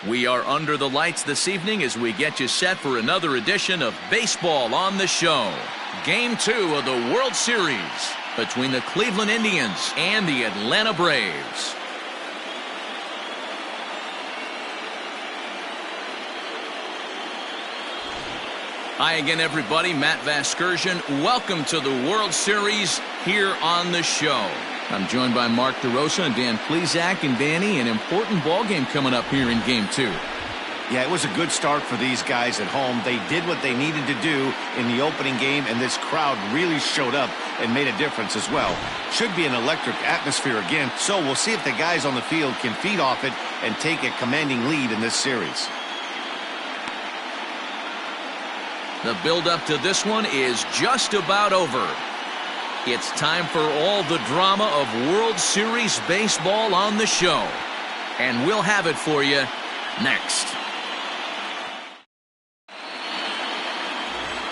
We are under the lights this evening as we get you set for another edition of Baseball on the Show. Game 2 of the World Series between the Cleveland Indians and the Atlanta Braves. Hi again, everybody. Matt Vasgersian. Welcome to the World Series here on the show. I'm joined by Mark DeRosa and Dan Plesac. And Danny, an important ball game coming up here in Game 2. Yeah, it was a good start for these guys at home. They did what they needed to do in the opening game, and this crowd really showed up and made a difference as well. Should be an electric atmosphere again, so we'll see if the guys on the field can feed off it and take a commanding lead in this series. The build-up to this one is just about over. It's time for all the drama of World Series baseball on the show. And we'll have it for you next.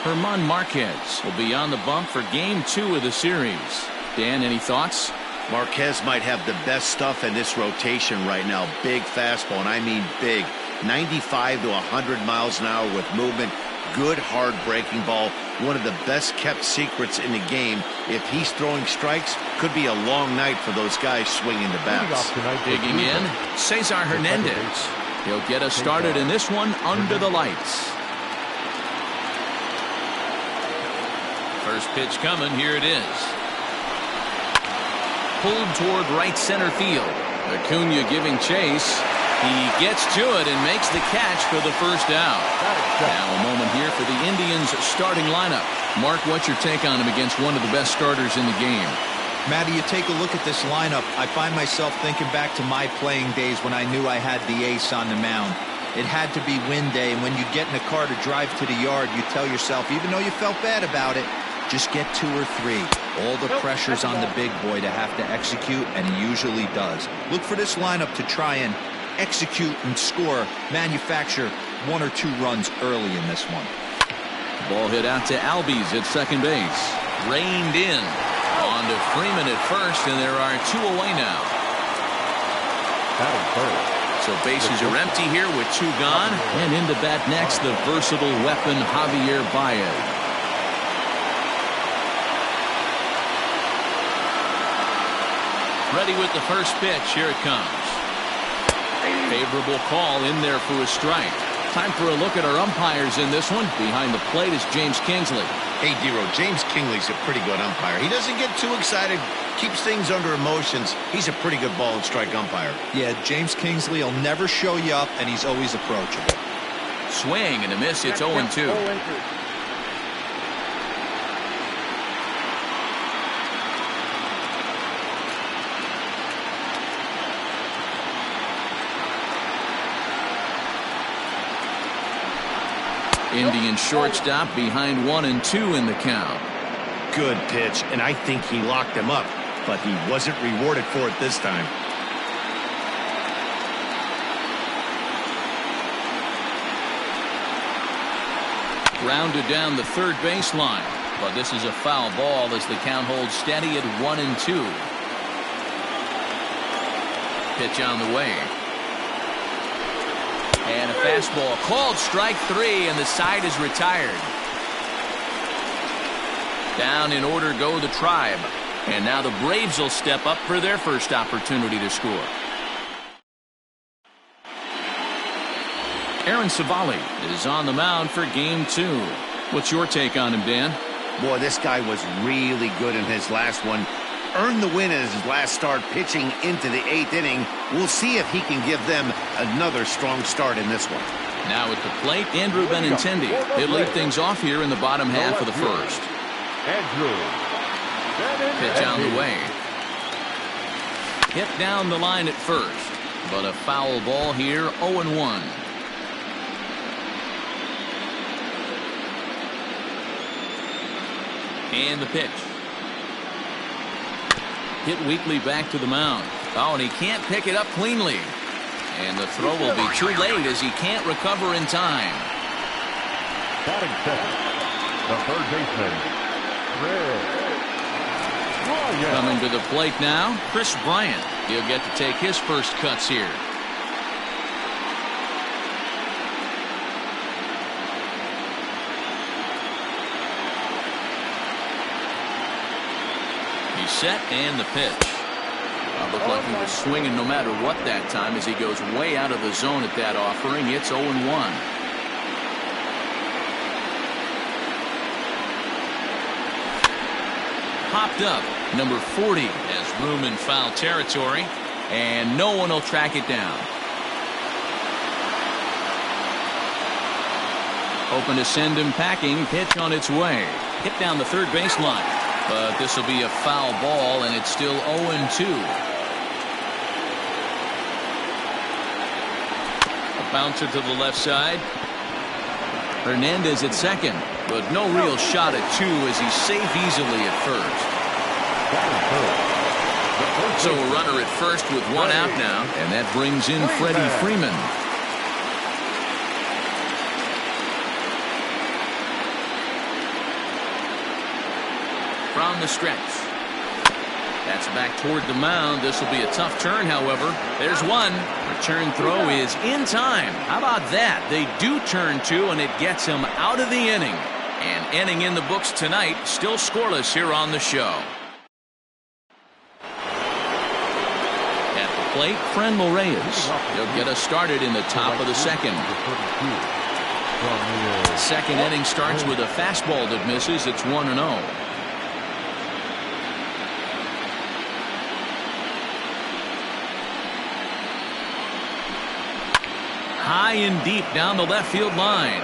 Márquez will be on the bump for Game 2 of the series. Dan, any thoughts? Márquez might have the best stuff in this rotation right now. Big fastball, and I mean big. 95 to 100 miles an hour with movement. Good, hard breaking ball. One of the best kept secrets in the game. If he's throwing strikes, could be a long night for those guys swinging the bats. Digging in, Cesar Hernandez. He'll get us started in this one under the lights. First pitch coming. Here it is. Pulled toward right center field. Acuna giving chase. He gets to it and makes the catch for the first out. Now a moment here for the Indians starting lineup. Mark, what's your take on him against one of the best starters in the game? Matty, you take a look at this lineup. I find myself thinking back to my playing days when I knew I had the ace on the mound. It had to be win day, and when you get in a car to drive to the yard, you tell yourself, even though you felt bad about it, just get 2 or 3. All the pressure's on the big boy to have to execute, and he usually does. Look for this lineup to try and execute and score, manufacture 1 or 2 runs early in this one. Ball hit out to Albies at second base. Reined in. On to Freeman at first, and there are 2 away now. So bases are empty here with 2 gone. And into bat next, the versatile weapon Javier Baez. Ready with the first pitch. Here it comes. Favorable call in there for a strike. Time for a look at our umpires in this one. Behind the plate is James Kingsley. Hey, Dero, James Kingsley's a pretty good umpire. He doesn't get too excited, keeps things under emotions. He's a pretty good ball and strike umpire. Yeah, James Kingsley will never show you up, and he's always approachable. Swing and a miss. It's 0-2. Indian shortstop behind 1 and 2 in the count. Good pitch, and I think he locked him up, but he wasn't rewarded for it this time. Grounded down the third baseline, but this is a foul ball as the count holds steady at 1 and 2. Pitch on the way. And a fastball called strike 3, and the side is retired. Down in order go the Tribe. And now the Braves will step up for their first opportunity to score. Aaron Civale is on the mound for Game 2. What's your take on him, Dan? Boy, this guy was really good in his last one. Earned the win in his last start, pitching into the 8th inning. We'll see if he can give them another strong start in this one. Now at the plate, Andrew Benintendi. He'll lead things off here in the bottom half of the first. Pitch on the way. Hit down the line at first, but a foul ball here, 0-1. And the pitch. Hit weakly back to the mound. Oh, and he can't pick it up cleanly. And the throw will be too late as he can't recover in time. Batting second, the third baseman, Coming to the plate now, Chris Bryant. He'll get to take his first cuts here. He's set and the pitch. Looked like he was swinging no matter what that time as he goes way out of the zone at that offering. It's 0-1. Popped up. Number 40 has room in foul territory, and no one will track it down. Open to send him packing. Pitch on its way. Hit down the third baseline. But this will be a foul ball, and it's still 0-2. A bouncer to the left side. Hernandez at second, but no real shot at two as he's safe easily at first. So a runner at first with one out now, and that brings in Freddie Freeman. From the stretch. That's back toward the mound. This will be a tough turn, however. There's one. Return throw is in time. How about that? They do turn two, and it gets him out of the inning. And inning in the books tonight, still scoreless here on the show. At the plate, Frenmel Reyes. He'll get us started in the top of the second. Second inning starts with a fastball that misses. It's 1-0. High and deep down the left field line.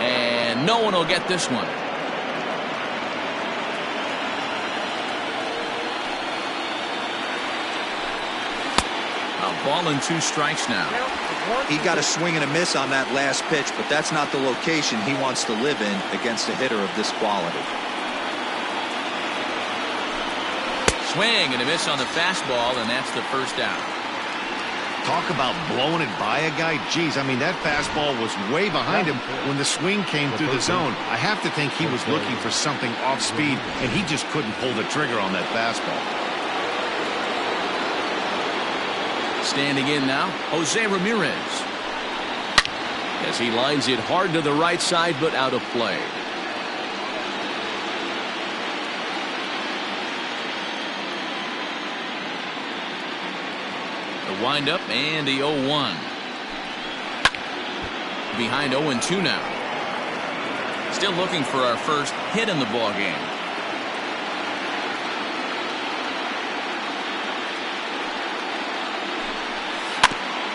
And no one will get this one. A ball and 2 strikes now. He got a swing and a miss on that last pitch, but that's not the location he wants to live in against a hitter of this quality. Swing and a miss on the fastball, and that's the first out. Talk about blowing it by a guy. Geez, I mean, that fastball was way behind him when the swing came through the zone. I have to think he was looking for something off speed, and he just couldn't pull the trigger on that fastball. Standing in now, Jose Ramirez. As he lines it hard to the right side, but out of play. Windup and the 0-1. Behind 0-2 now. Still looking for our first hit in the ball game.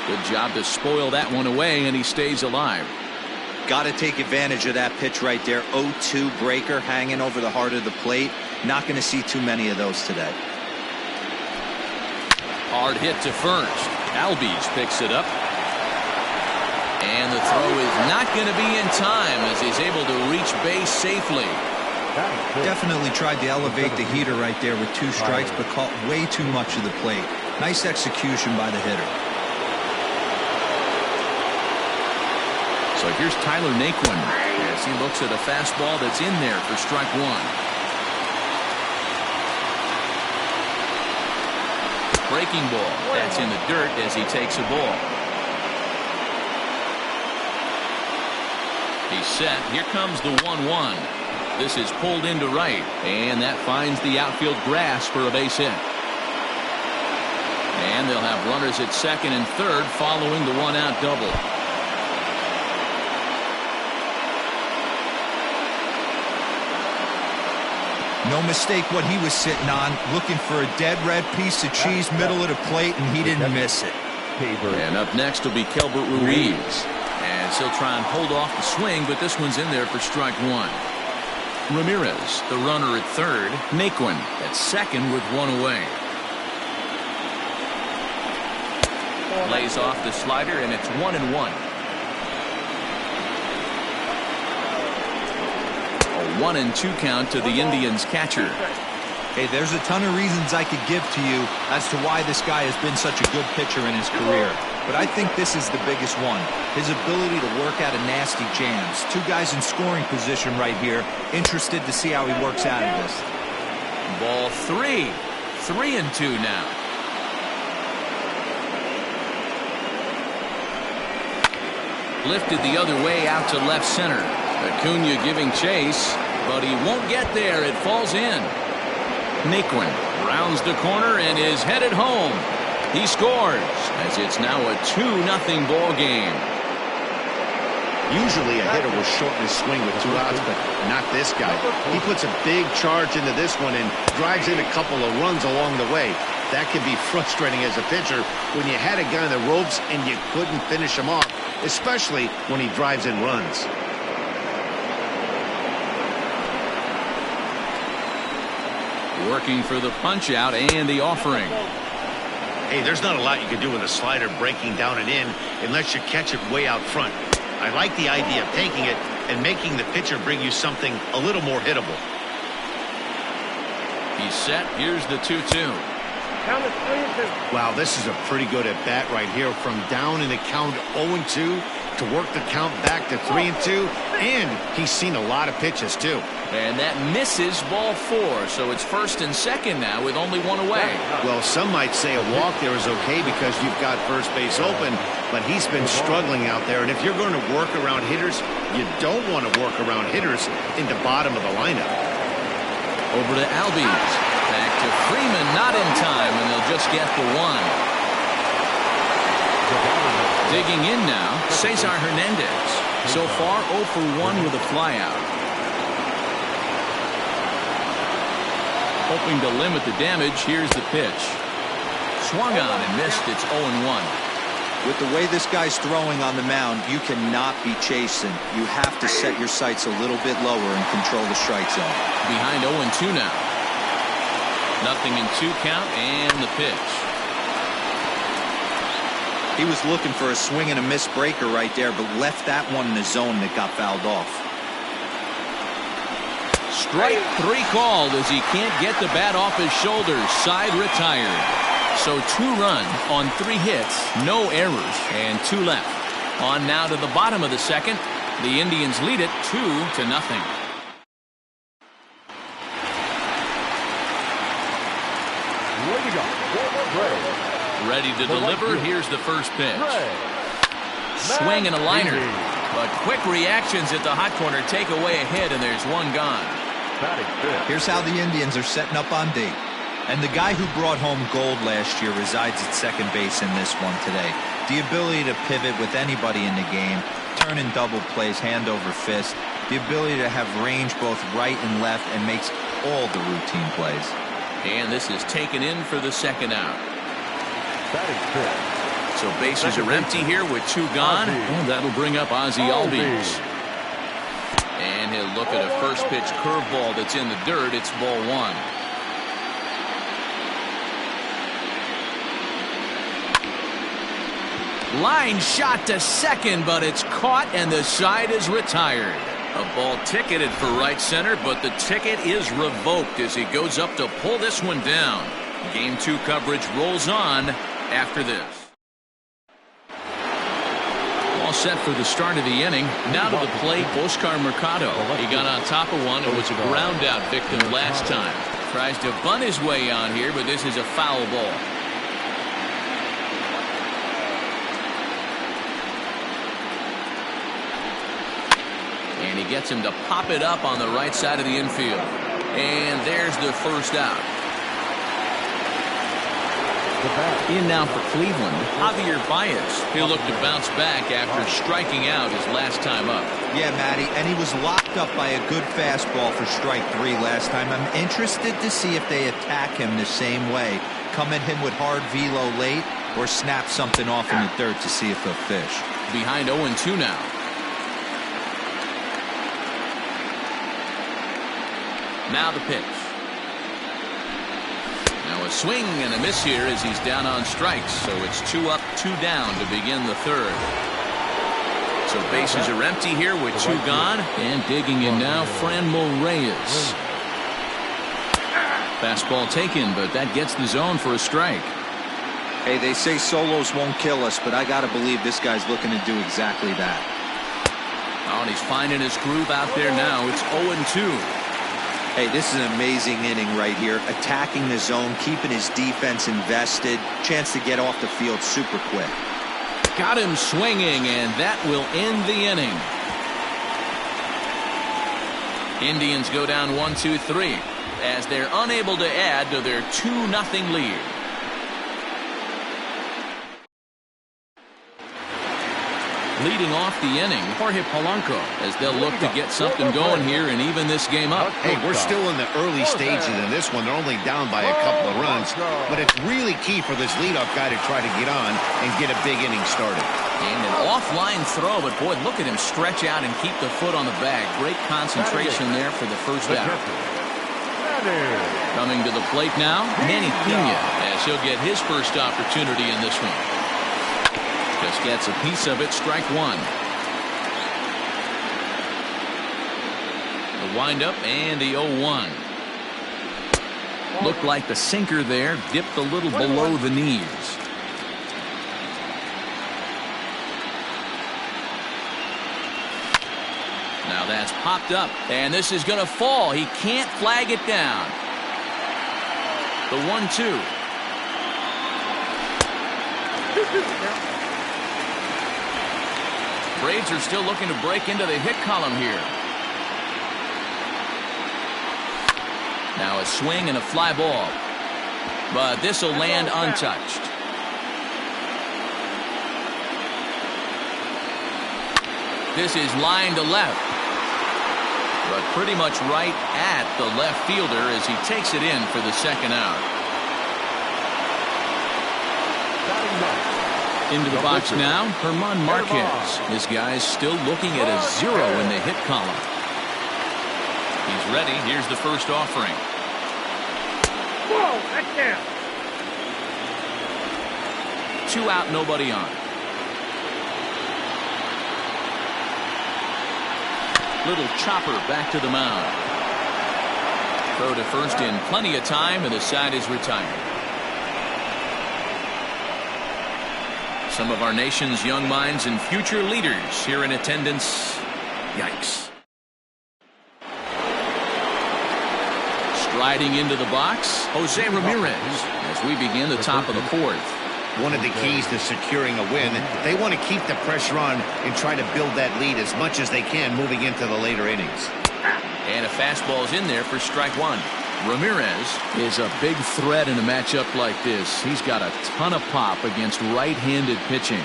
Good job to spoil that one away, and he stays alive. Got to take advantage of that pitch right there. 0-2 breaker hanging over the heart of the plate. Not going to see too many of those today. Hard hit to first. Albies picks it up. And the throw is not going to be in time as he's able to reach base safely. Definitely tried to elevate the heater right there with 2 strikes, but caught way too much of the plate. Nice execution by the hitter. So here's Tyler Naquin as he looks at a fastball that's in there for strike 1. Breaking ball. That's in the dirt as he takes a ball. He's set. Here comes the 1-1. This is pulled into right, and that finds the outfield grass for a base hit. And they'll have runners at second and third following the 1-out double. No mistake what he was sitting on, looking for a dead red piece of cheese middle of the plate, and he didn't miss it. And up next will be Kelbert Ruiz. And he'll try and hold off the swing, but this one's in there for strike 1. Ramirez, the runner at third. Naquin at second with 1 away. Lays off the slider, and it's 1-1. 1-2 count to the Indians catcher. Hey, there's a ton of reasons I could give to you as to why this guy has been such a good pitcher in his career. But I think this is the biggest one. His ability to work out of nasty jams. 2 guys in scoring position right here. Interested to see how he works out of this. Ball 3. 3-2 now. Lifted the other way out to left center. Acuna giving chase, but he won't get there. It falls in. Naquin rounds the corner and is headed home. He scores as it's now a 2-0 ball game. Usually a hitter will shorten his swing with 2 outs, but not this guy. He puts a big charge into this one and drives in a couple of runs along the way. That can be frustrating as a pitcher when you had a guy in the ropes and you couldn't finish him off, especially when he drives in runs. Working for the punch out and the offering. Hey, there's not a lot you can do with a slider breaking down and in unless you catch it way out front. I like the idea of taking it and making the pitcher bring you something a little more hittable. He's set. Here's the 2-2. Wow, this is a pretty good at bat right here. From down in the count 0-2 to work the count back to 3-2, and he's seen a lot of pitches too. And that misses ball 4, so it's first and second now with only one away. Well, some might say a walk there is okay because you've got first base open, but he's been struggling out there, and if you're going to work around hitters, you don't want to work around hitters in the bottom of the lineup. Over to Albies. Back to Freeman, not in time, and they'll just get the 1. Digging in now, Cesar Hernandez. So far 0 for 1 with a flyout. Hoping to limit the damage, here's the pitch. Swung on and missed, it's 0-1. With the way this guy's throwing on the mound, you cannot be chasing. You have to set your sights a little bit lower and control the strike zone. Behind 0-2 now. Nothing in 2 count and the pitch. He was looking for a swing and a miss breaker right there, but left that one in the zone that got fouled off. Strike 3 called as he can't get the bat off his shoulders. Side retired. So 2 runs on 3 hits, no errors, and 2 left. On now to the bottom of the second. The Indians lead it 2-0. Ready to deliver. Here's the first pitch. Swing and a liner. But quick reactions at the hot corner take away a hit, and there's 1 gone. Here's how the Indians are setting up on D. And the guy who brought home gold last year resides at second base in this one today. The ability to pivot with anybody in the game, turn in double plays hand over fist, the ability to have range both right and left, and makes all the routine plays. And this is taken in for the second out. So bases are empty here with 2 gone. And that'll bring up Ozzie Albies. And he'll look at a first pitch curveball that's in the dirt. It's ball 1. Line shot to second, but it's caught and the side is retired. A ball ticketed for right center, but the ticket is revoked as he goes up to pull this one down. Game 2 coverage rolls on after this. All set for the start of the inning. Now to the plate, Oscar Mercado. He got on top of one and was a ground out victim last time. Tries to bunt his way on here, but this is a foul ball. And he gets him to pop it up on the right side of the infield. And there's the first out. In now for Cleveland, Javier Baez. He'll look to bounce back after striking out his last time up. Yeah, Matty, and he was locked up by a good fastball for strike 3 last time. I'm interested to see if they attack him the same way. Come at him with hard velo late or snap something off in the dirt to see if he'll fish. Behind 0-2 now. Now the pitch. Now a swing and a miss here as he's down on strikes. So it's 2 up, 2 down to begin the third. So bases are empty here with 2 gone. And digging in now, Franmil Reyes. Fastball taken, but that gets the zone for a strike. Hey, they say solos won't kill us, but I got to believe this guy's looking to do exactly that. Oh, and he's finding his groove out there now. It's 0-2. Hey, this is an amazing inning right here. Attacking the zone, keeping his defense invested. Chance to get off the field super quick. Got him swinging, and that will end the inning. Indians go down 1-2-3. as they're unable to add to their 2-0 lead. Leading off the inning, Jorge Polanco, as they'll look to get something going here and even this game up. Hey, we're still in the early stages in this one. They're only down by a couple of runs, but it's really key for this leadoff guy to try to get on and get a big inning started. And an offline throw, but boy, look at him stretch out and keep the foot on the bag. Great concentration there for the first out. Coming to the plate now, Manny Pena, as he'll get his first opportunity in this one. Just gets a piece of it, strike one. The windup and the 0-1. Looked like the sinker there dipped a little below the knees. Now that's popped up, and this is going to fall. He can't flag it down. The 1-2. Braves are still looking to break into the hit column here. Now a swing and a fly ball, but this will land untouched. This is line to left, but pretty much right at the left fielder as he takes it in for the second out. Into the box now, Márquez. This guy's still looking at a 0 in the hit column. He's ready. Here's the first offering. Whoa, that's down. 2 out, nobody on. Little chopper back to the mound. Throw to first in plenty of time, and the side is retired. Some of our nation's young minds and future leaders here in attendance. Yikes. Striding into the box, Jose Ramirez, as we begin the top of the fourth. One of the keys to securing a win, they want to keep the pressure on and try to build that lead as much as they can moving into the later innings. And a fastball's in there for strike one. Ramirez is a big threat in a matchup like this. He's got a ton of pop against right-handed pitching.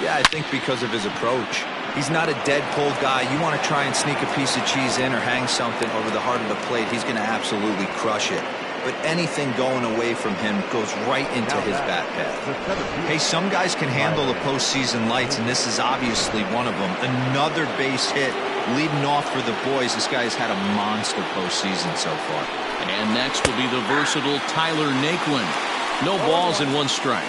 Yeah, I think because of his approach. He's not a dead pull guy. You want to try and sneak a piece of cheese in or hang something over the heart of the plate, he's going to absolutely crush it. But anything going away from him goes right into his bat path. Hey, some guys can handle the postseason lights, and this is obviously one of them. Another base hit leading off for the boys. This guy's had a monster postseason so far. And next will be the versatile Tyler Naquin. No balls and 1 strike.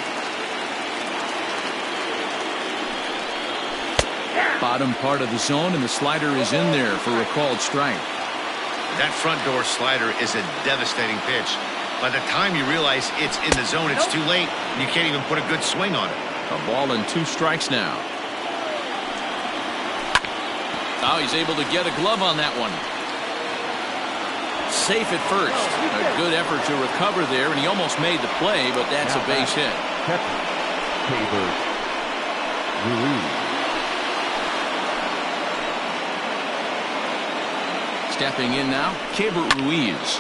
Bottom part of the zone, and the slider is in there for a called strike. That front door slider is a devastating pitch. By the time you realize it's in the zone, it's too late. You can't even put a good swing on it. A ball and 2 strikes now. Oh, he's able to get a glove on that one. Safe at first. A good effort to recover there, and he almost made the play, but that's a base hit. Stepping in now, Keibert Ruiz.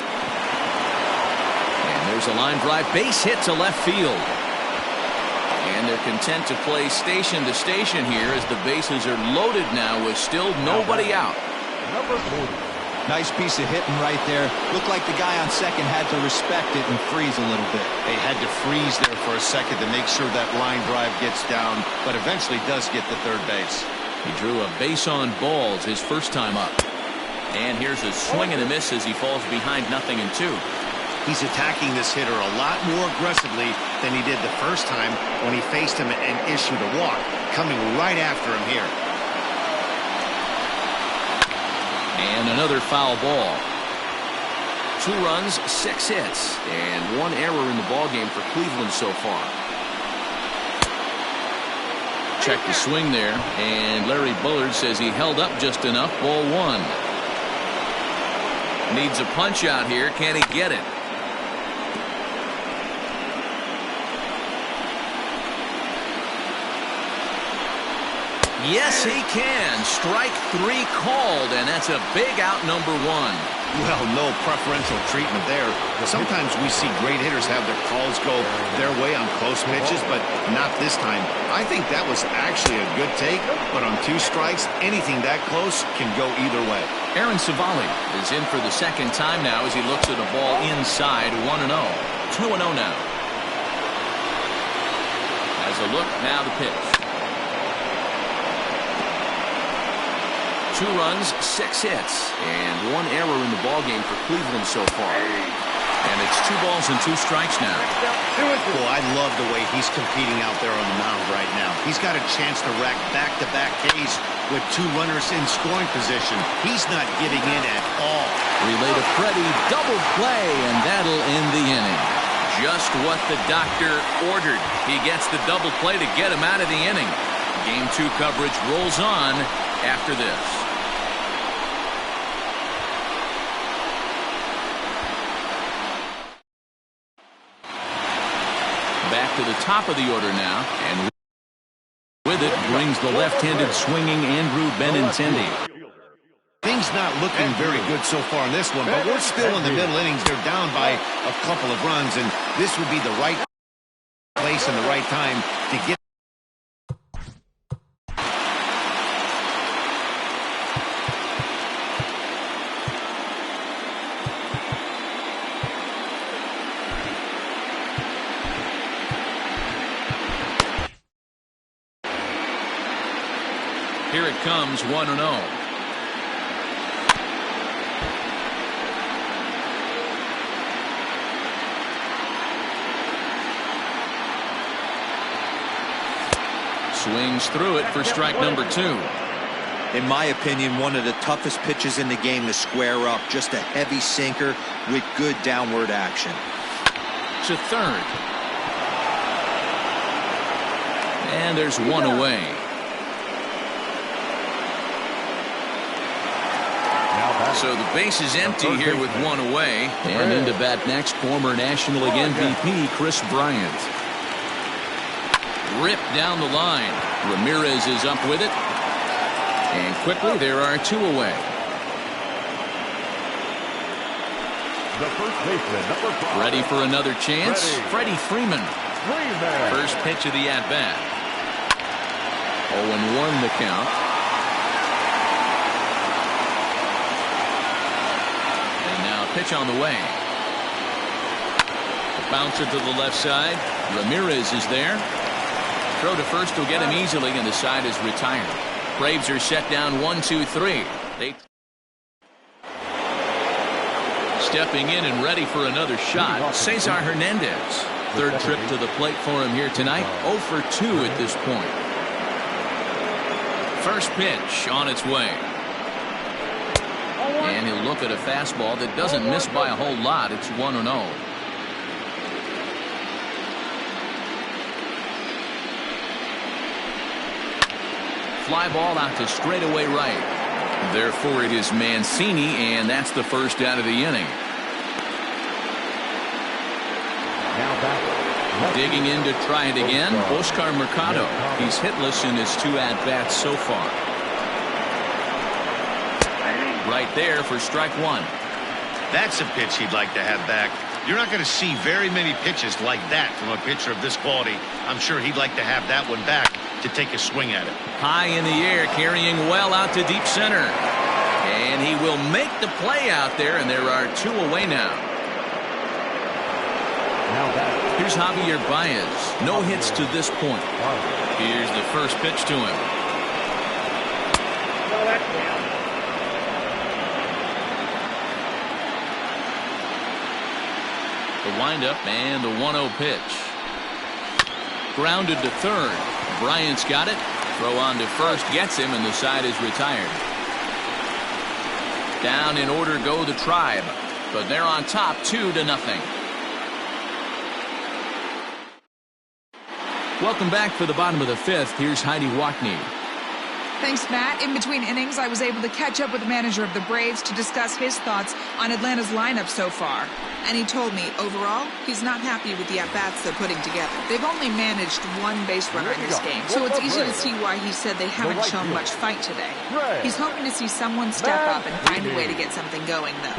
And there's a line drive, base hit to left field. And they're content to play station to station here as the bases are loaded now with still nobody out. Nice piece of hitting right there. Looked like the guy on second had to respect it and freeze a little bit. They had to freeze there for a second to make sure that line drive gets down, but eventually does get to third base. He drew a base on balls his first time up. And here's a swing and a miss as he falls behind 0-2. He's attacking this hitter a lot more aggressively than he did the first time when he faced him and issued a walk. Coming right after him here. And another foul ball. 2 runs, 6 hits, and 1 error in the ballgame for Cleveland so far. Check the swing there, and Larry Bullard says he held up just enough. Ball 1. Needs a punch out here. Can he get it? Yes, he can. Strike 3 called, and that's a big out, number 1. Well, no preferential treatment there. Sometimes we see great hitters have their calls go their way on close pitches, but not this time. I think that was actually a good take, but on 2 strikes, anything that close can go either way. Aaron Civale is in for the second time now as he looks at a ball inside. 1-0. 2-0 now. As a look, now the pitch. 2 runs, 6 hits, and 1 error in the ballgame for Cleveland so far. And it's 2 balls and 2 strikes now. Well, I love the way he's competing out there on the mound right now. He's got a chance to rack back-to-back Ks with 2 runners in scoring position. He's not giving in at all. Relay to Freddie, double play, and that'll end the inning. Just what the doctor ordered. He gets the double play to get him out of the inning. Game 2 coverage rolls on after this. Back to the top of the order now, and with it brings the left-handed swinging Andrew Benintendi. Things not looking very good so far in this one, but we're still in the middle innings. They're down by a couple of runs, and this would be the right place and the right time to get. Here it comes, 1-0. Swings through it for strike number 2. In my opinion, one of the toughest pitches in the game to square up. Just a heavy sinker with good downward action. To third. And there's 1 away. So the base is empty here with 1 away. And into bat next, former National League MVP Chris Bryant. Ripped down the line. Ramirez is up with it. And quickly there are 2 away. The first baseman, number 5. Ready for another chance? Freddie Freeman. First pitch of the at-bat. 0-1 the count. Pitch on the way. The bouncer to the left side. Ramirez is there. Throw to first will get him easily, and the side is retired. Braves are set down 1-2-3. Stepping in and ready for another shot, Cesar Hernandez. Third trip to the plate for him here tonight. 0 for 2 at this point. First pitch on its way. And he'll look at a fastball that doesn't miss by a whole lot. It's 1-0. Fly ball out to straightaway right. Therefore, it is Mancini, and that's the first out of the inning. Digging in to try it again, Oscar Mercado. He's hitless in his 2 at-bats so far. Right there for strike 1. That's a pitch he'd like to have back. You're not going to see very many pitches like that from a pitcher of this quality. I'm sure he'd like to have that one back to take a swing at it. High in the air, carrying well out to deep center. And he will make the play out there, and there are 2 away now. Here's Javier Baez. No hits to this point. Here's the first pitch to him. The windup and the 1-0 pitch. Grounded to third. Bryant's got it. Throw on to first gets him, and the side is retired. Down in order go the Tribe, but they're on top 2-0. Welcome back for the bottom of the 5th. Here's Heidi Wackney. Thanks, Matt. In between innings, I was able to catch up with the manager of the Braves to discuss his thoughts on Atlanta's lineup so far. And he told me, overall, he's not happy with the at-bats they're putting together. They've only managed 1 base runner in this game, so it's easy to see why he said they haven't shown much fight today. He's hoping to see someone step up and find a way to get something going, though.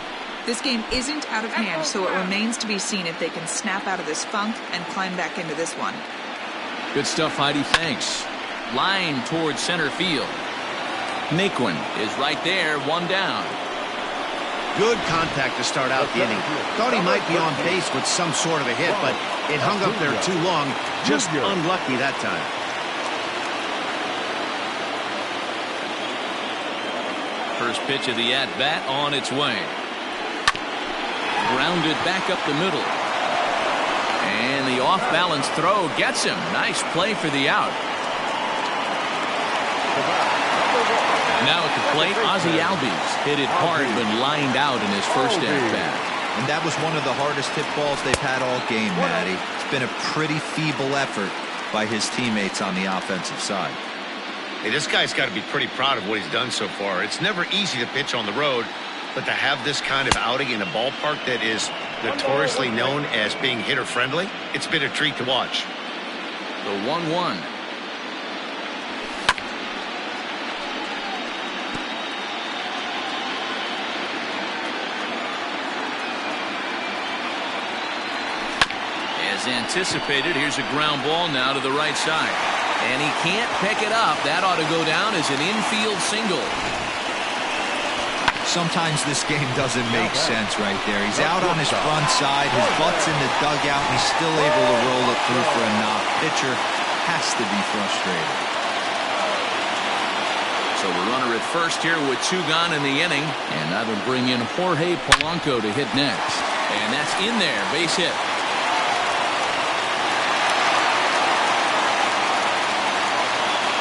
This game isn't out of hand, so it remains to be seen if they can snap out of this funk and climb back into this one. Good stuff, Heidi. Thanks. Line towards center field. Naquin is right there, one down. Good contact to start out the inning. Thought he might be on pace with some sort of a hit, but it hung up there too long. Just unlucky that time. First pitch of the at-bat on its way. Grounded back up the middle. And the off-balance throw gets him. Nice play for the out. Now at the plate, Ozzie Albies hit it hard but lined out in his first at-bat. And that was one of the hardest hit balls they've had all game, Matty. It's been a pretty feeble effort by his teammates on the offensive side. Hey, this guy's got to be pretty proud of what he's done so far. It's never easy to pitch on the road, but to have this kind of outing in a ballpark that is notoriously known as being hitter-friendly, it's been a treat to watch. The 1-1. As anticipated, here's a ground ball now to the right side. And he can't pick it up. That ought to go down as an infield single. Sometimes this game doesn't make sense right there. He's out on his front side, his butt's in the dugout, and he's still able to roll it through for a knock. Pitcher has to be frustrated. So the runner at first here with 2 gone in the inning. And that'll bring in Jorge Polanco to hit next. And that's in there, base hit.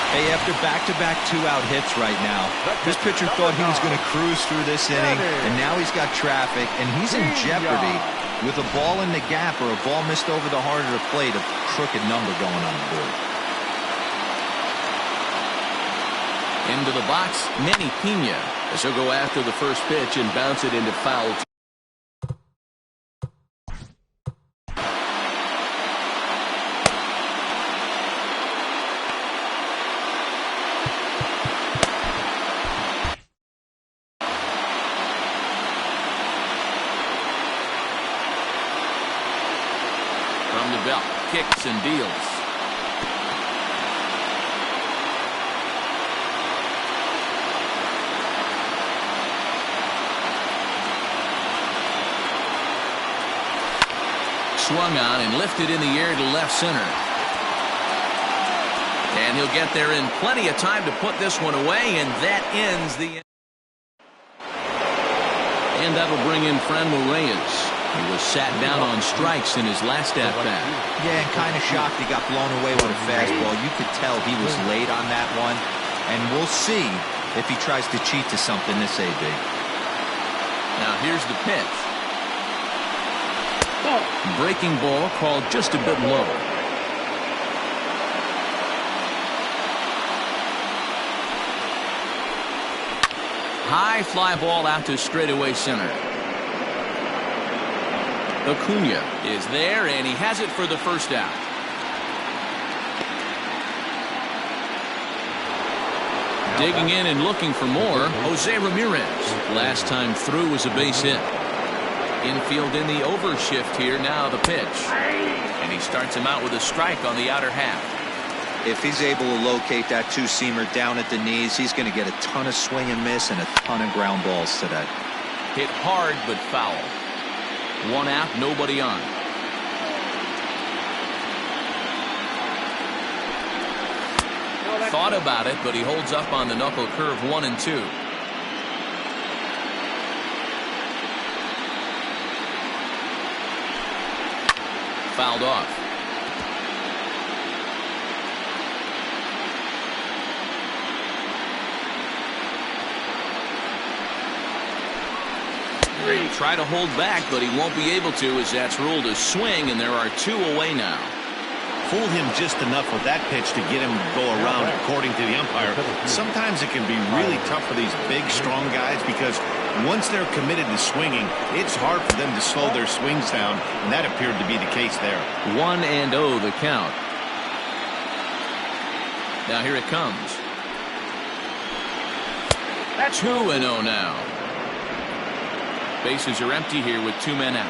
Hey, after back-to-back 2-out hits right now, this pitcher thought he was going to cruise through this inning, and now he's got traffic, and he's in jeopardy with a ball in the gap or a ball missed over the heart of the plate, a crooked number going on the board. Into the box, Manny Pena, as he'll go after the first pitch and bounce it into foul. From the belt, kicks and deals. Swung on and lifted in the air to left center. And he'll get there in plenty of time to put this one away, and that ends the. And that'll bring in Franmil Reyes. He was sat down on strikes in his last at-bat. Yeah, and kind of shocked he got blown away with a fastball. You could tell he was late on that one. And we'll see if he tries to cheat to something this AB. Now here's the pitch. Breaking ball called just a bit low. High fly ball out to straightaway center. Acuna is there, and he has it for the first out. Digging in and looking for more, Jose Ramirez. Last time through was a base hit. Infield in the overshift here. Now the pitch. And he starts him out with a strike on the outer half. If he's able to locate that 2-seamer down at the knees, he's going to get a ton of swing and miss and a ton of ground balls today. Hit hard but foul. 1 out, nobody on. Thought about it, but he holds up on the knuckle curve 1-2. Fouled off. He'll try to hold back, but he won't be able to, as that's ruled a swing, and there are 2 away now. Fooled him just enough with that pitch to get him to go around, according to the umpire. Sometimes it can be really tough for these big, strong guys because once they're committed to swinging, it's hard for them to slow their swings down, and that appeared to be the case there. 1-0 the count. Now here it comes. 2-0 now. Bases are empty here with 2 men out.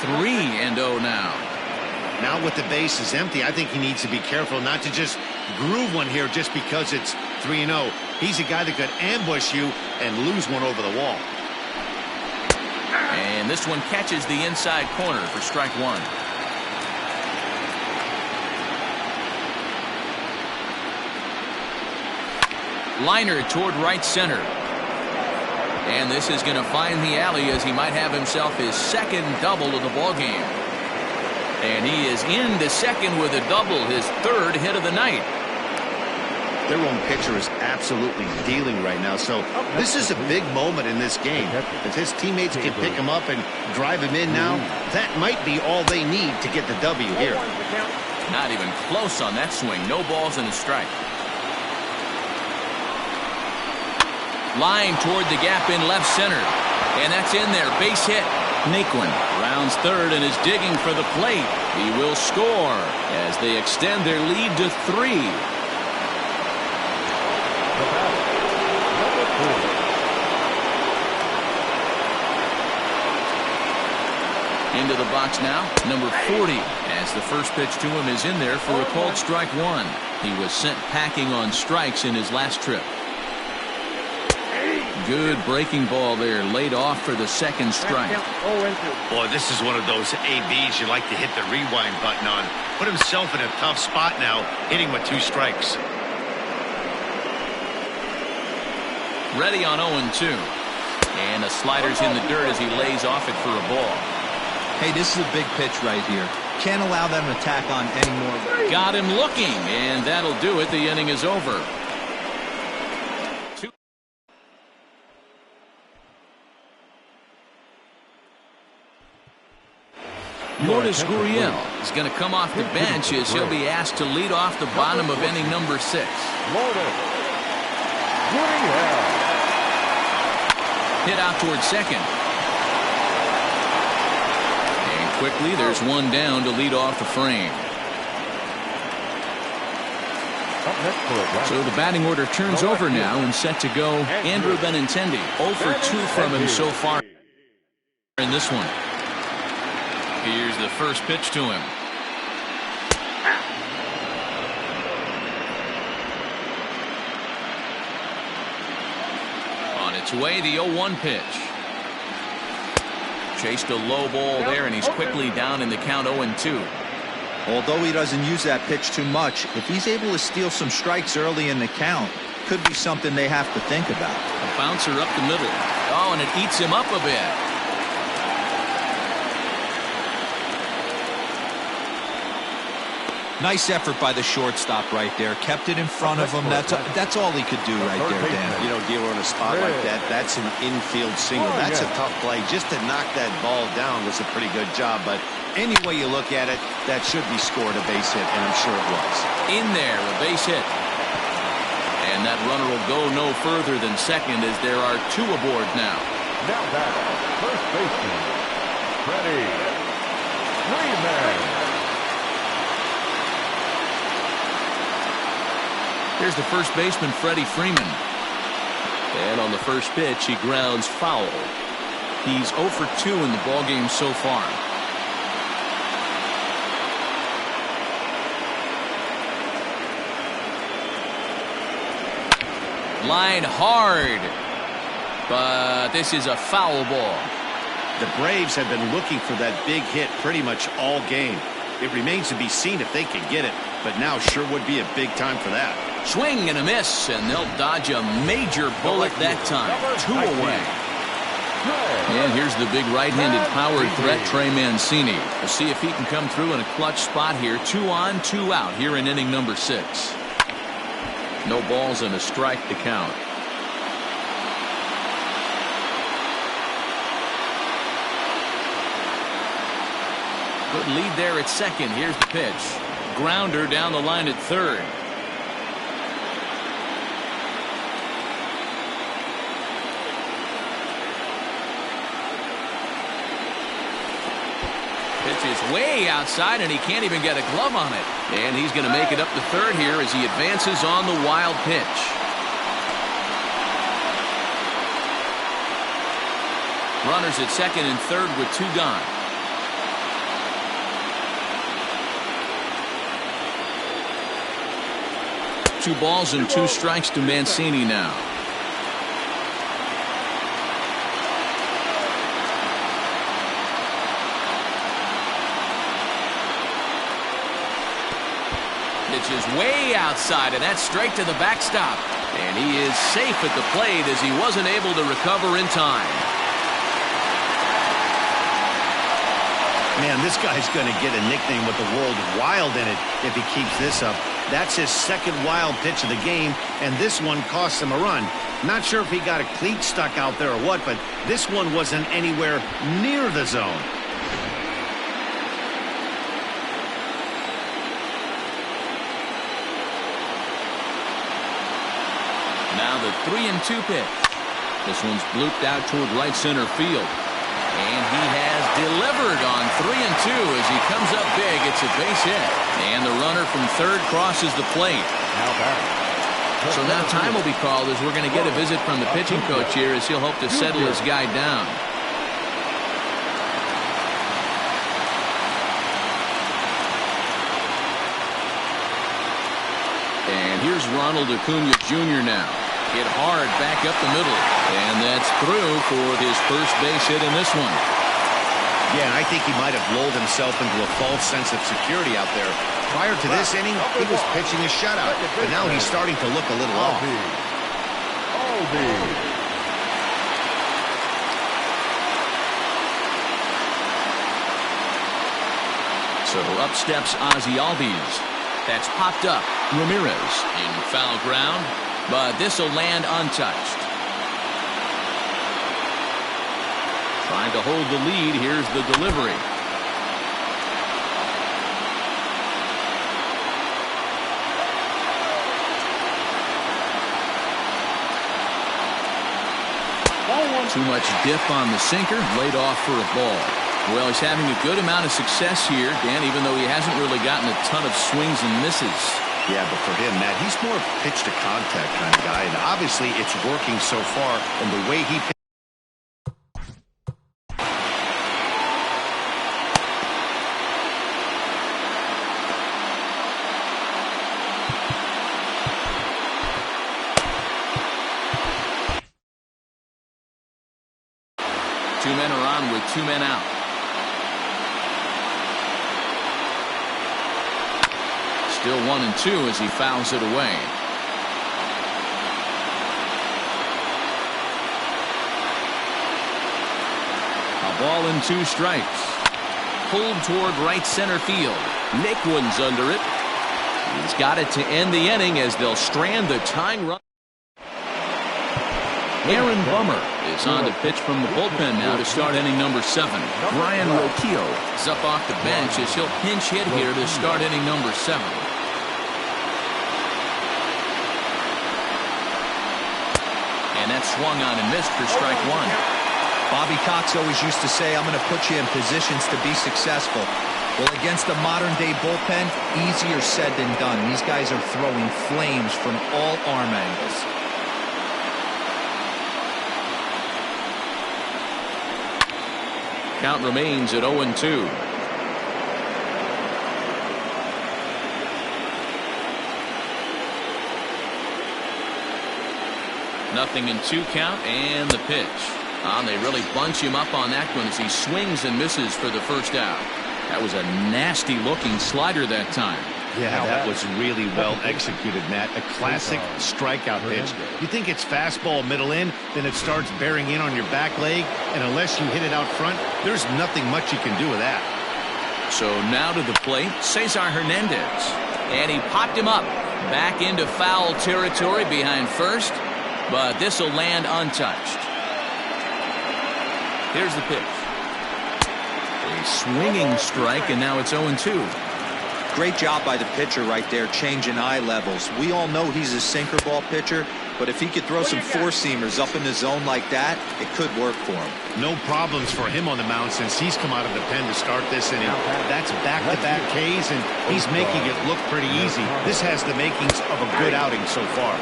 Three and 0 now. Now with the bases empty, I think he needs to be careful not to just groove one here just because it's 3-0. He's a guy that could ambush you and lose one over the wall. And this one catches the inside corner for strike one. Liner toward right center. And this is going to find the alley as he might have himself his second double of the ball game. And he is into second with a double, his third hit of the night. Their own pitcher is absolutely dealing right now, so this is a big moment in this game. If his teammates can pick him up and drive him in now, that might be all they need to get the W here. Not even close on that swing. No balls and a strike. Line toward the gap in left center. And that's in there. Base hit. Naquin rounds third and is digging for the plate. He will score as they extend their lead to 3. Into the box now, number 40, as the first pitch to him is in there for a called strike one. He was sent packing on strikes in his last trip. Good breaking ball there, laid off for the second strike. Boy, this is one of those ABs you like to hit the rewind button on. Put himself in a tough spot now, hitting with 2 strikes. Ready on 0-2. And the slider's in the dirt as he lays off it for a ball. Hey, this is a big pitch right here. Can't allow them to tack on anymore. Got him looking, and that'll do it. The inning is over. Lourdes Gurriel is going to come off the bench as he'll be asked to lead off the bottom of inning number 6. Hit out towards second. And quickly there's one down to lead off the frame. So the batting order turns over now and set to go Andrew Benintendi. 0 for 2 from him so far in this one. Here's the first pitch to him. On its way, the 0-1 pitch. Chased a low ball there, and he's quickly down in the count 0-2. Although he doesn't use that pitch too much, if he's able to steal some strikes early in the count, could be something they have to think about. A bouncer up the middle. Oh, and it eats him up a bit. Nice effort by the shortstop right there. Kept it in front of him. That's all he could do right there, Dan. You know, Gilo, in a spot like that, that's an infield single. That's a tough play. Just to knock that ball down was a pretty good job. But any way you look at it, that should be scored a base hit, and I'm sure it was. In there, a base hit. And that runner will go no further than second as there are 2 aboard now. Now back, first baseman, Freddie Freeman. Here's the first baseman, Freddie Freeman. And on the first pitch, he grounds foul. He's 0 for 2 in the ballgame so far. Line hard. But this is a foul ball. The Braves have been looking for that big hit pretty much all game. It remains to be seen if they can get it, but now sure would be a big time for that. Swing and a miss, and they'll dodge a major bullet that time. 2 away. And here's the big right-handed power threat, Trey Mancini. We'll see if he can come through in a clutch spot here. 2 on, 2 out here in inning number 6. No balls and a strike to count. Good lead there at second. Here's the pitch. Grounder down the line at third. Pitch is way outside, and he can't even get a glove on it. And he's going to make it up to third here as he advances on the wild pitch. Runners at second and third with 2 gone. Two balls and 2 strikes to Mancini now. Pitch is way outside, and that's straight to the backstop. And he is safe at the plate as he wasn't able to recover in time. Man, this guy's going to get a nickname with the world wild in it if he keeps this up. That's his second wild pitch of the game, and this one cost him a run. Not sure if he got a cleat stuck out there or what, but this one wasn't anywhere near the zone. Now the 3-2 pitch. This one's blooped out toward right center field. And he has delivered on 3-2 as he comes up big. It's a base hit. And the runner from third crosses the plate. So now time will be called as we're going to get a visit from the pitching coach here as he'll hope to settle his guy down. And here's Ronald Acuna Jr. now. Hit hard back up the middle. And that's through for his first base hit in this one. Yeah, and I think he might have lulled himself into a false sense of security out there. Prior to this inning, he was pitching a shutout, but now he's starting to look a little off. So up steps Ozzie Albies. That's popped up. Ramirez in foul ground, but this will land untouched. Trying to hold the lead. Here's the delivery. Too much dip on the sinker. Laid off for a ball. Well, he's having a good amount of success here, Dan, even though he hasn't really gotten a ton of swings and misses. Yeah, but for him, Matt, he's more pitch to contact kind of guy, and obviously it's working so far, and the way he pitches. 2 men are on with 2 men out. Still 1-2 as he fouls it away. A ball and 2 strikes. Pulled toward right center field. Nick Wooden's under it. He's got it to end the inning as they'll strand the tying run. Aaron Bummer is on to pitch from the bullpen now to start inning number 7. Ryan Rocchio is up off the bench as he'll pinch hit here to start inning number 7. And that's swung on and missed for strike 1. Bobby Cox always used to say, I'm going to put you in positions to be successful. Well, against a modern-day bullpen, easier said than done. These guys are throwing flames from all arm angles. Count remains at 0-2. Nothing in 2 count, and the pitch. They really bunch him up on that one as he swings and misses for the first out. That was a nasty looking slider that time. Yeah, that was really well executed, Matt. A classic strikeout pitch. You think it's fastball middle in, then it starts bearing in on your back leg, and unless you hit it out front, there's nothing much you can do with that. So now to the plate, Cesar Hernandez. And he popped him up. Back into foul territory behind first, but this will land untouched. Here's the pitch. A swinging strike, and now it's 0-2. Great job by the pitcher right there, changing eye levels. We all know he's a sinker ball pitcher, but if he could throw some four-seamers up in the zone like that, it could work for him. No problems for him on the mound since he's come out of the pen to start this inning. That's back-to-back Ks, and he's making it look pretty easy. This has the makings of a good outing so far.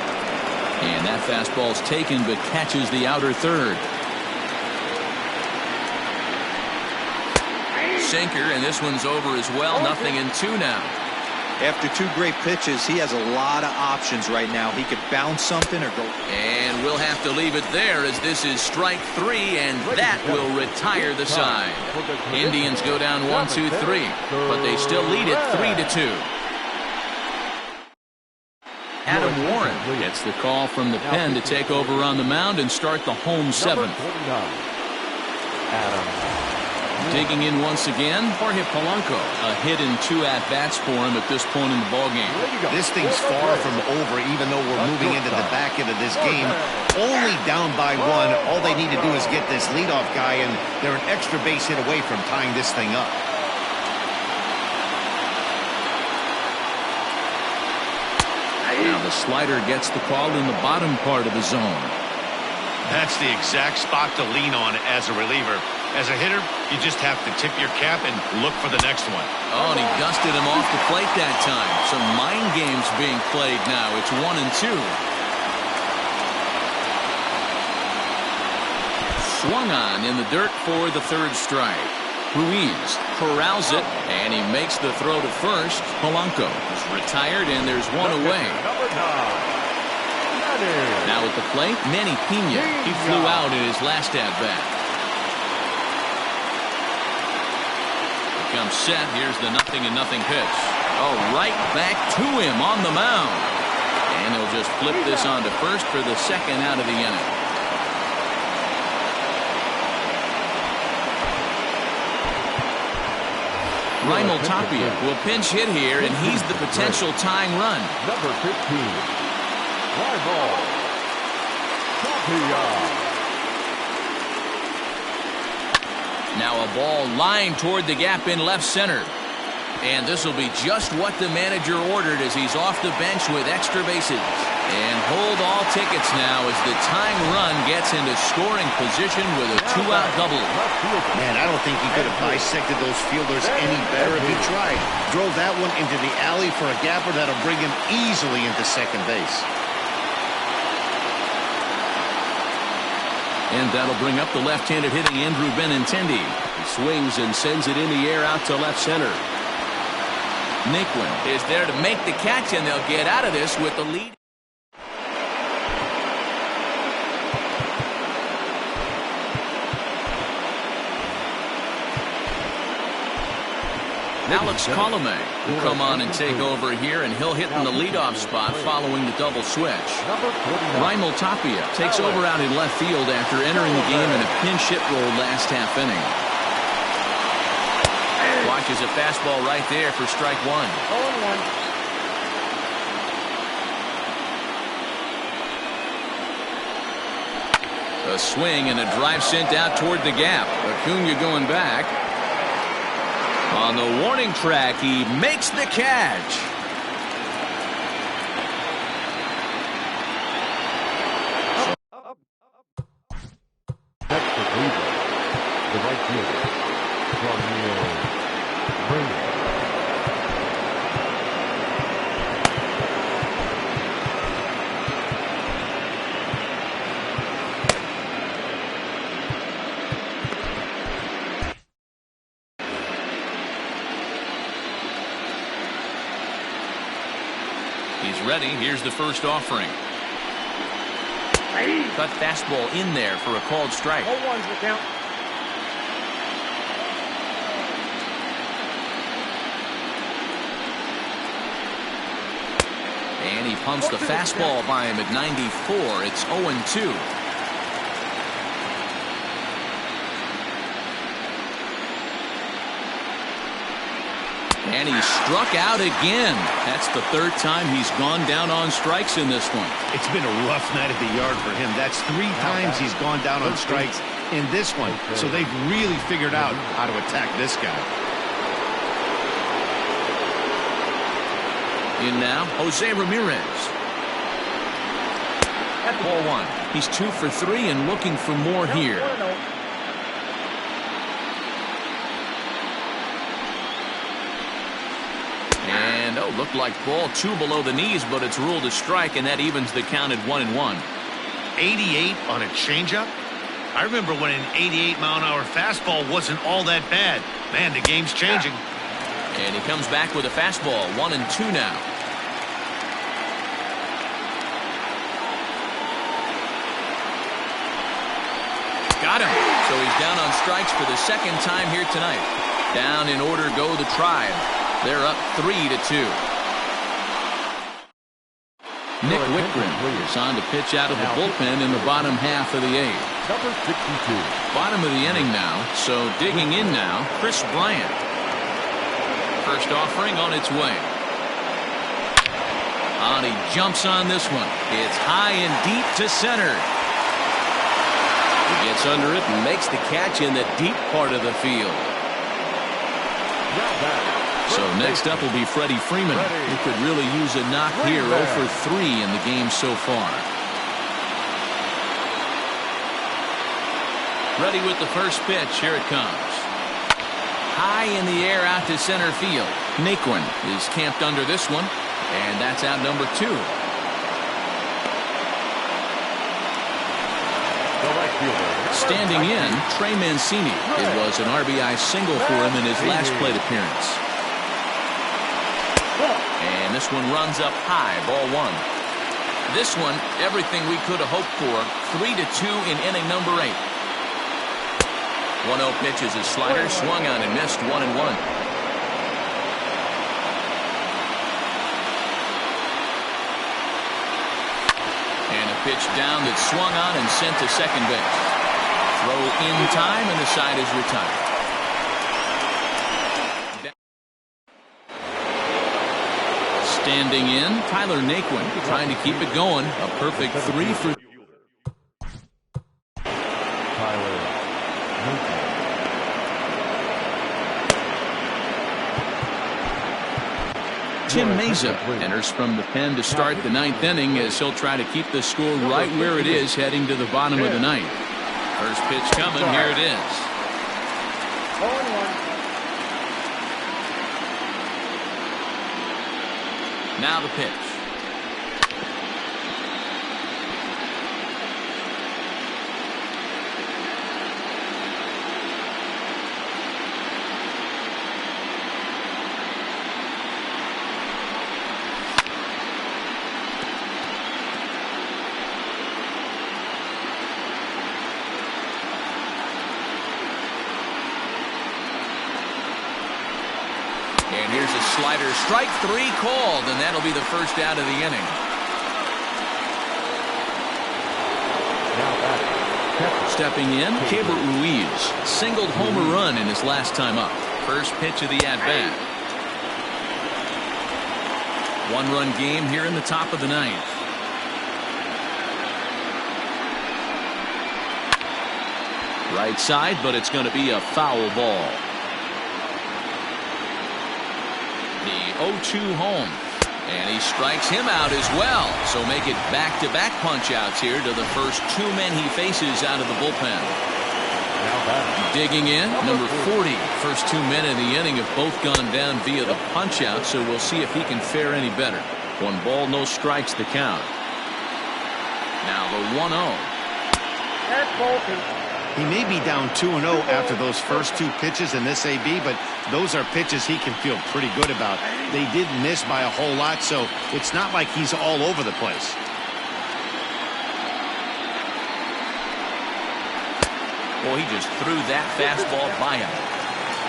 And that fastball's taken, but catches the outer third. Sinker, and this one's over as well. 0-2 now. After two great pitches, he has a lot of options right now. He could bounce something or go. And we'll have to leave it there as this is strike 3, and that will retire the side. Indians go down 1-2-3, but they still lead it 3-2. Adam Warren gets the call from the pen to take over on the mound and start the home 7th. Digging in once again, Jorge Polanco. A hit and 2 at-bats for him at this point in the ballgame. This thing's far from over, even though we're moving into the back end of this game. Only down by 1. All they need to do is get this leadoff guy, and they're an extra base hit away from tying this thing up. Now the slider gets the call in the bottom part of the zone. That's the exact spot to lean on as a reliever. As a hitter, you just have to tip your cap and look for the next one. Oh, and he dusted him off the plate that time. Some mind games being played now. It's 1-2. Swung on in the dirt for the third strike. Ruiz corrals it, and he makes the throw to first. Polanco is retired, and there's one away. Now at the plate, Manny Pena. He flew out in his last at-bat. Comes set. Here's the 0-0 pitch. Oh, right back to him on the mound. And he'll just flip this on to first for the second out of the inning. Raimel Tapia will pinch hit here, and he's the potential tying run. Number 15, Raimel Tapia. Now a ball lined toward the gap in left center. And this will be just what the manager ordered as he's off the bench with extra bases. And hold all tickets now as the tying run gets into scoring position with a 2-out double. Man, I don't think he could have bisected those fielders any better if he tried. Drove that one into the alley for a gapper that'll bring him easily into second base. And that'll bring up the left-handed hitting Andrew Benintendi. He swings and sends it in the air out to left center. Naquin is there to make the catch, and they'll get out of this with the lead. Alex Colomé will come on and take over here, and he'll hit in the leadoff spot following the double switch. Raimel Tapia takes over out in left field after entering the game in a pinch hit role last half inning. Watches a fastball right there for strike 1. A swing and a drive sent out toward the gap. Acuna going back. On the warning track, he makes the catch. Next to Cleveland, the right fielder, Bring. He's ready. Here's the first offering. Cut fastball in there for a called strike. 0-1's the count. And he pumps the fastball by him at 94. It's 0-2. And he struck out again. That's the third time he's gone down on strikes in this one. It's been a rough night at the yard for him. That's 3 times he's gone down on strikes in this one. So they've really figured out how to attack this guy. In now, Jose Ramirez. Ball one. He's 2 for 3 and looking for more here. And looked like ball 2 below the knees, but it's ruled a strike, and that evens the count at 1-1. 88 on a changeup? I remember when an 88-mile-an-hour fastball wasn't all that bad. Man, the game's changing. And he comes back with a fastball. 1-2 now. Got him. So he's down on strikes for the second time here tonight. Down in order go the Tribe. They're up 3-2. Nick Wickren is on to pitch out of the bullpen in the bottom half of the 8th. Number 62. Bottom of the inning now, so digging in now, Chris Bryant. First offering on its way. And he jumps on this one. It's high and deep to center. He gets under it and makes the catch in the deep part of the field. So next up will be Freddie Freeman, who could really use a knock here. 0 for 3 in the game so far. Ready with the first pitch. Here it comes. High in the air out to center field. Naquin is camped under this one, and that's out number 2. Standing in, Trey Mancini. It was an RBI single for him in his last plate appearance. And this one runs up high, ball 1. This one, everything we could have hoped for. 3-2 in inning number 8. 1-0 pitch is a slider, swung on and missed. 1-1. And a pitch down that's swung on and sent to second base. Throw in time, and the side is retired. Standing in, Tyler Naquin trying to keep it going. A perfect 3 for. Tim Meza enters from the pen to start the 9th inning as he'll try to keep the score right where it is heading to the bottom of the 9th. First pitch coming. Here it is. Now the pitch. And here's a slider. Strike 3 called, and that'll be the first out of the inning. Stepping in, Keibert Ruiz singled home a run in his last time up. First pitch of the at-bat. 1-run game here in the top of the 9th. Right side, but it's going to be a foul ball. The 0-2 home. And he strikes him out as well. So make it back-to-back punch-outs here to the first 2 men he faces out of the bullpen. Digging in, number 40. First 2 men in the inning have both gone down via the punch-out, so we'll see if he can fare any better. 1 ball, no strikes the count. Now the 1-0. He may be down 2-0 after those first 2 pitches in this AB, but those are pitches he can feel pretty good about. They did miss by a whole lot, so it's not like he's all over the place. Well, he just threw that fastball by him.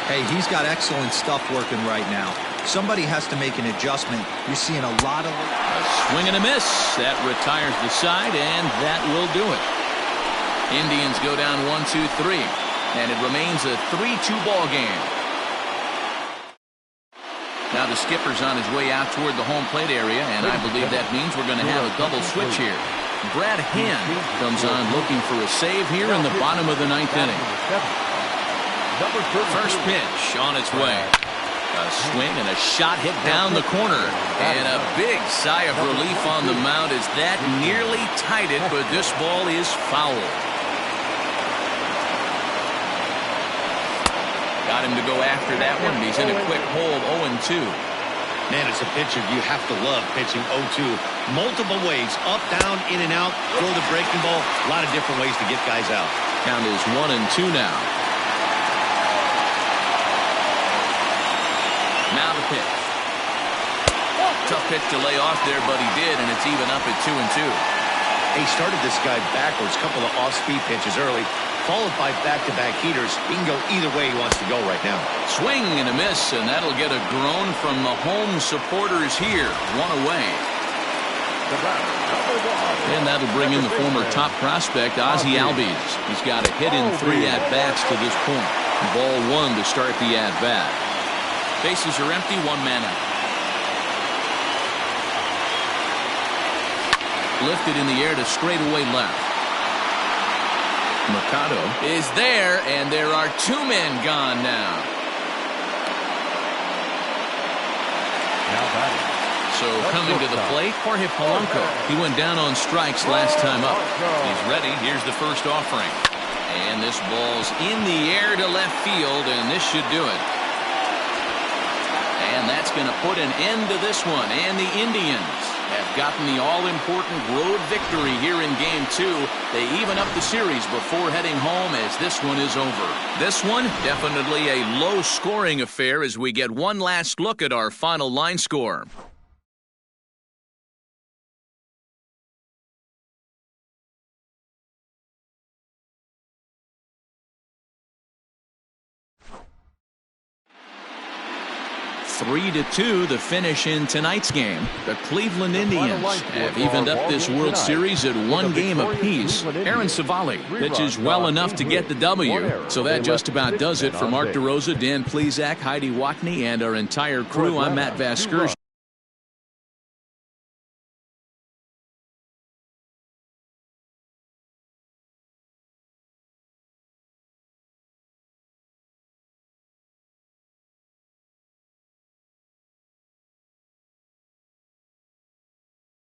Hey, he's got excellent stuff working right now. Somebody has to make an adjustment. You're seeing a lot of... A swing and a miss. That retires the side, and that will do it. Indians go down 1-2-3, and it remains a 3-2 ball game. Now the skipper's on his way out toward the home plate area, and I believe that means we're going to have a double switch here. Brad Hand comes on looking for a save here in the bottom of the 9th inning. First pitch on its way. A swing and a shot hit down the corner. And a big sigh of relief on the mound as that nearly tied it, but this ball is foul. Got him to go after that one. He's in a quick hold, 0-2. Man, as a pitcher, you have to love pitching 0-2. Multiple ways, up, down, in and out, throw the breaking ball. A lot of different ways to get guys out. Count is 1-2 now. Now the pitch. Tough pitch to lay off there, but he did, and it's even up at 2-2. He started this guy backwards, couple of off-speed pitches early, followed by back-to-back heaters. He can go either way he wants to go right now. Swing and a miss, and that'll get a groan from the home supporters here. One away. And that'll bring in the former top prospect, Ozzie Albies. He's got a hit in 3 at-bats to this point. Ball 1 to start the at-bat. Bases are empty, 1 man out. Lifted in the air to straightaway left. Mercado is there, and there are 2 men gone now. So coming to the plate, Jorge Polanco. He went down on strikes last time up. He's ready. Here's the first offering. And this ball's in the air to left field, and this should do it. And that's going to put an end to this one. And the Indians have gotten the all-important road victory here in Game 2. They even up the series before heading home as this one is over. This one, definitely a low-scoring affair as we get one last look at our final line score. (3-2) the finish in tonight's game. The Cleveland Indians have evened up this World Series at 1 game apiece. Aaron Civale pitches well enough to get the W. So that just about does it for Mark DeRosa, Dan Plesac, Heidi Watney, and our entire crew. I'm Matt Vasgersian.